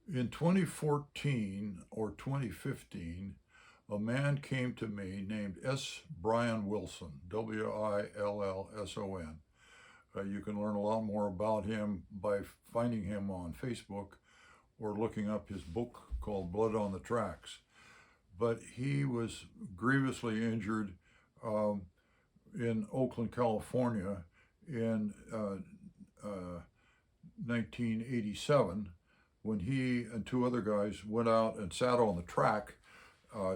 In 2014 or 2015, a man came to me named S. Brian Wilson, Willson. You can learn a lot more about him by finding him on Facebook or looking up his book called Blood on the Tracks. But he was grievously injured um, in Oakland, California in 1987 when he and two other guys went out and sat on the track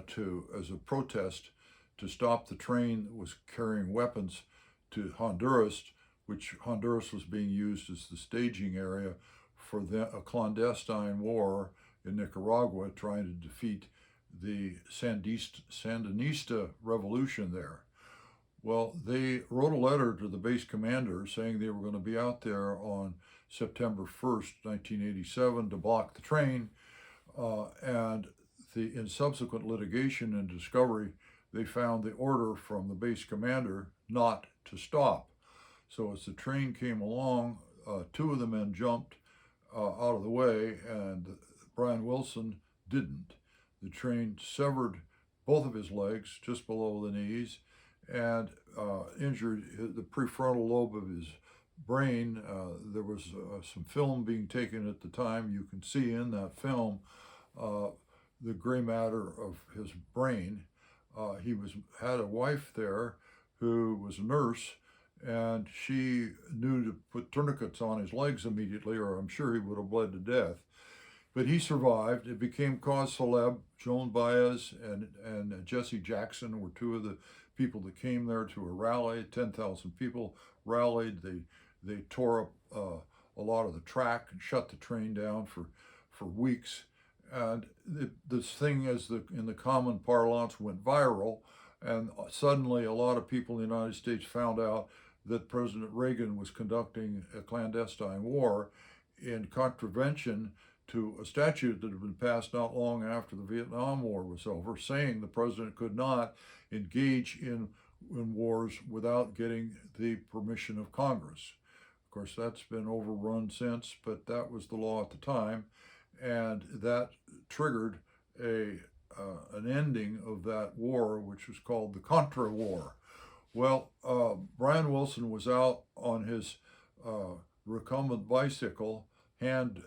to as a protest to stop the train that was carrying weapons to Honduras, which Honduras was being used as the staging area for a clandestine war in Nicaragua, trying to defeat the Sandinista revolution there. Well, they wrote a letter to the base commander saying they were going to be out there on September 1st, 1987, to block the train. And in subsequent litigation and discovery, they found the order from the base commander not to stop. So as the train came along, two of the men jumped out of the way, and Brian Wilson didn't. The train severed both of his legs just below the knees and injured the prefrontal lobe of his brain. There was some film being taken at the time. You can see in that film the gray matter of his brain. He had a wife there who was a nurse, and she knew to put tourniquets on his legs immediately, or I'm sure he would have bled to death. But he survived. It became cause célèbre. Joan Baez and Jesse Jackson were two of the people that came there to a rally. 10,000 people rallied. They tore up a lot of the track and shut the train down for weeks. And this thing, in the common parlance, went viral. And suddenly a lot of people in the United States found out that President Reagan was conducting a clandestine war in contravention to a statute that had been passed not long after the Vietnam War was over, saying the president could not engage in wars without getting the permission of Congress. Of course, that's been overrun since, but that was the law at the time, and that triggered an ending of that war, which was called the Contra War. Well, Brian Wilson was out on his recumbent bicycle, hand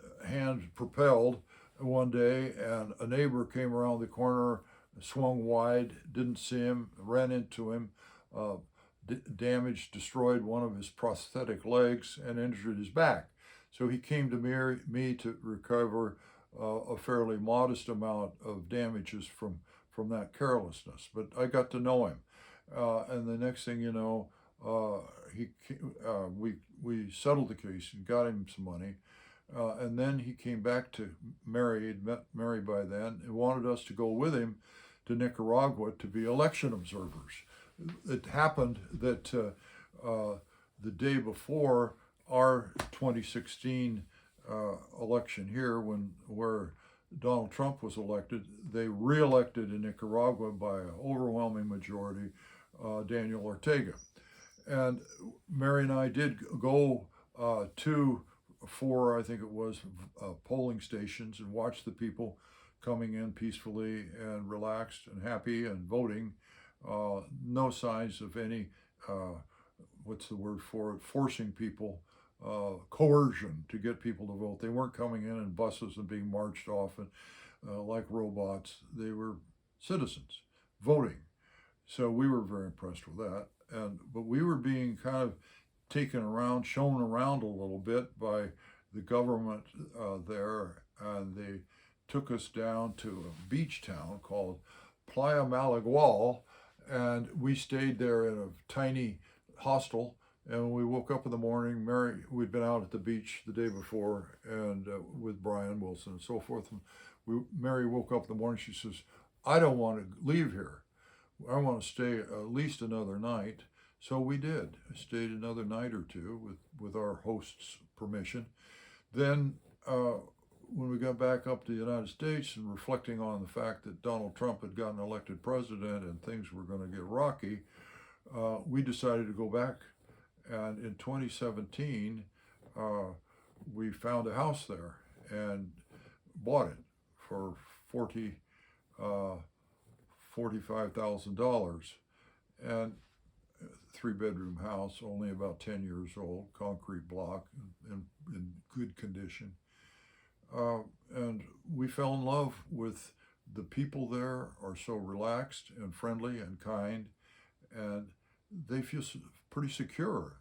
propelled, one day, and a neighbor came around the corner, swung wide, didn't see him, ran into him, destroyed one of his prosthetic legs, and injured his back. So he came to me to recover a fairly modest amount of damages from that carelessness. But I got to know him, and the next thing you know, we settled the case and got him some money. And then he came back to Mary. He'd met Mary by then, and wanted us to go with him to Nicaragua to be election observers. It happened that the day before our 2016 election here, where Donald Trump was elected, they re-elected in Nicaragua by an overwhelming majority Daniel Ortega. And Mary and I did go to 4, I think it was, polling stations and watch the people coming in peacefully and relaxed and happy and voting. No signs of any, what's the word for it, forcing people, coercion to get people to vote. They weren't coming in buses and being marched off and like robots. They were citizens voting. So we were very impressed with that. But we were being kind of taken around, shown around a little bit by the government there, and they took us down to a beach town called Playa Malagual, and we stayed there in a tiny hostel. And when we woke up in the morning, we'd been out at the beach the day before, and with Brian Wilson and so forth. And Mary woke up in the morning. She says, "I don't want to leave here. I want to stay at least another night." So we did. I stayed another night or two with our host's permission. Then when we got back up to the United States and reflecting on the fact that Donald Trump had gotten elected president and things were going to get rocky, we decided to go back. And in 2017, we found a house there. And bought it for $45,000, and 3-bedroom house, only about 10 years old, concrete block, in good condition. And we fell in love with the people there. Are so relaxed and friendly and kind, and they feel pretty secure.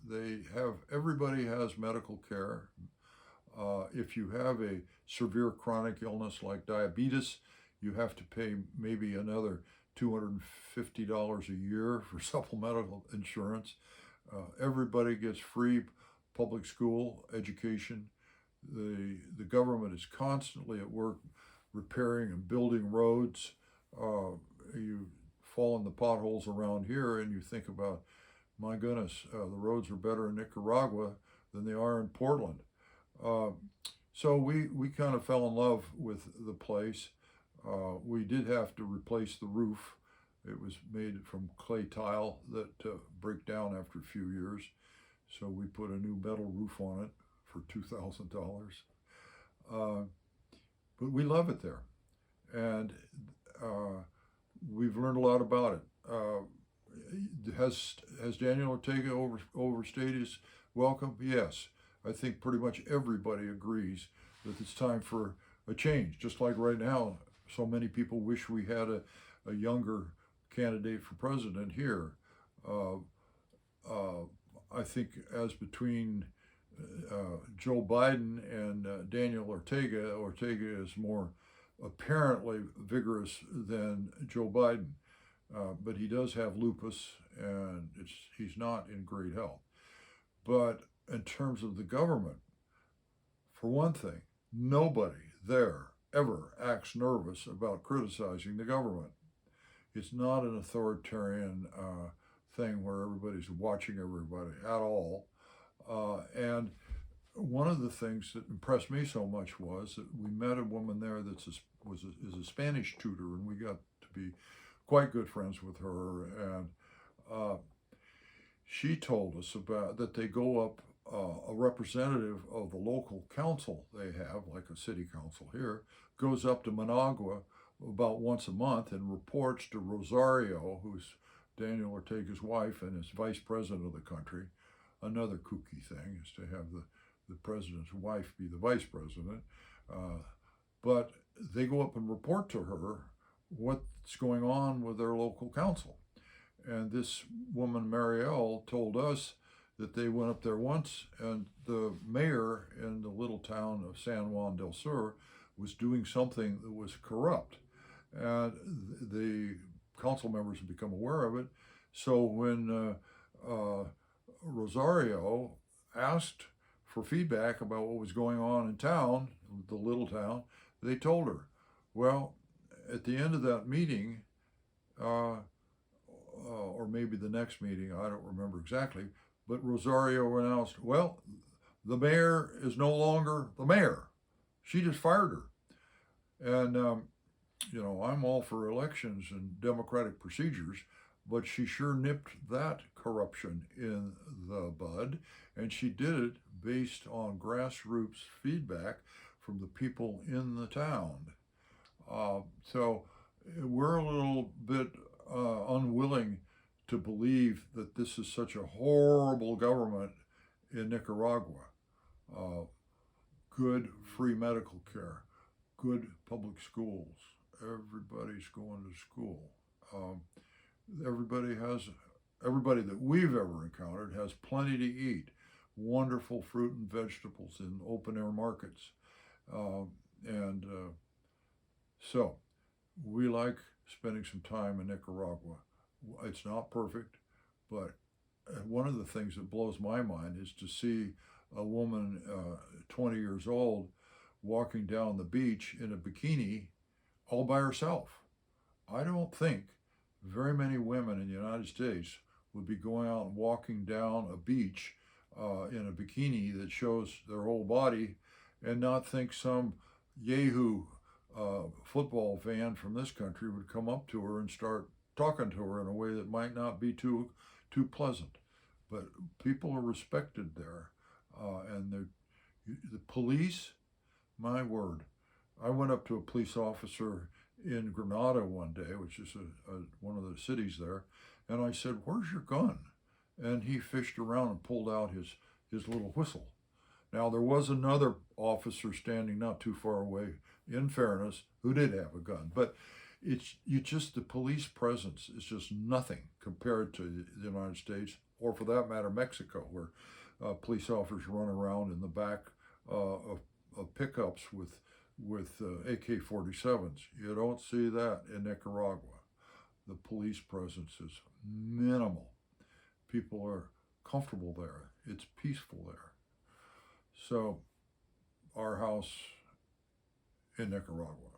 Everybody has medical care. If you have a severe chronic illness like diabetes, you have to pay maybe another $250 a year for supplemental insurance. Everybody gets free public school education. The government is constantly at work repairing and building roads. You fall in the potholes around here and you think about, my goodness, the roads are better in Nicaragua than they are in Portland. So we kind of fell in love with the place. We did have to replace the roof. It was made from clay tile that break down after a few years. So we put a new metal roof on it for $2,000. But we love it there. And we've learned a lot about it. Has Daniel Ortega overstayed his welcome? Yes. I think pretty much everybody agrees that it's time for a change. Just like right now, so many people wish we had a younger candidate for president here. I think as between Joe Biden and Daniel Ortega, Ortega is more apparently vigorous than Joe Biden. But he does have lupus, and he's not in great health. But in terms of the government, for one thing, nobody there ever acts nervous about criticizing the government. It's not an authoritarian thing where everybody's watching everybody at all. And one of the things that impressed me so much was that we met a woman there that is a Spanish tutor, and we got to be quite good friends with her. And she told us about that they go up, a representative of the local council they have, like a city council here, goes up to Managua about once a month and reports to Rosario, who's Daniel Ortega's wife and is vice president of the country. Another kooky thing is to have the president's wife be the vice president. But they go up and report to her what's going on with their local council. And this woman, Marielle, told us that they went up there once, and the mayor in the little town of San Juan del Sur was doing something that was corrupt. And the council members had become aware of it. So when Rosario asked for feedback about what was going on in town, the little town, they told her. Well, at the end of that meeting, or maybe the next meeting, I don't remember exactly, but Rosario announced, well, the mayor is no longer the mayor. She just fired her. And, I'm all for elections and democratic procedures, but she sure nipped that corruption in the bud, and she did it based on grassroots feedback from the people in the town. So we're a little bit unwilling to believe that this is such a horrible government in Nicaragua. Good free medical care, good public schools, everybody's going to school. Everybody that we've ever encountered has plenty to eat, wonderful fruit and vegetables in open air markets. So we like spending some time in Nicaragua. It's not perfect, but one of the things that blows my mind is to see a woman, 20 years old, walking down the beach in a bikini all by herself. I don't think very many women in the United States would be going out and walking down a beach in a bikini that shows their whole body and not think some yahoo football fan from this country would come up to her and start talking to her in a way that might not be too pleasant. But people are respected there, and the police, my word, I went up to a police officer in Granada one day, which is one of the cities there, and I said, "Where's your gun?" And he fished around and pulled out his little whistle. Now, there was another officer standing not too far away, in fairness, who did have a gun. But the police presence is just nothing compared to the United States, or for that matter, Mexico, where police officers run around in the back of pickups with AK-47s. You don't see that in Nicaragua. The police presence is minimal. People are comfortable there. It's peaceful there. So, our house in Nicaragua.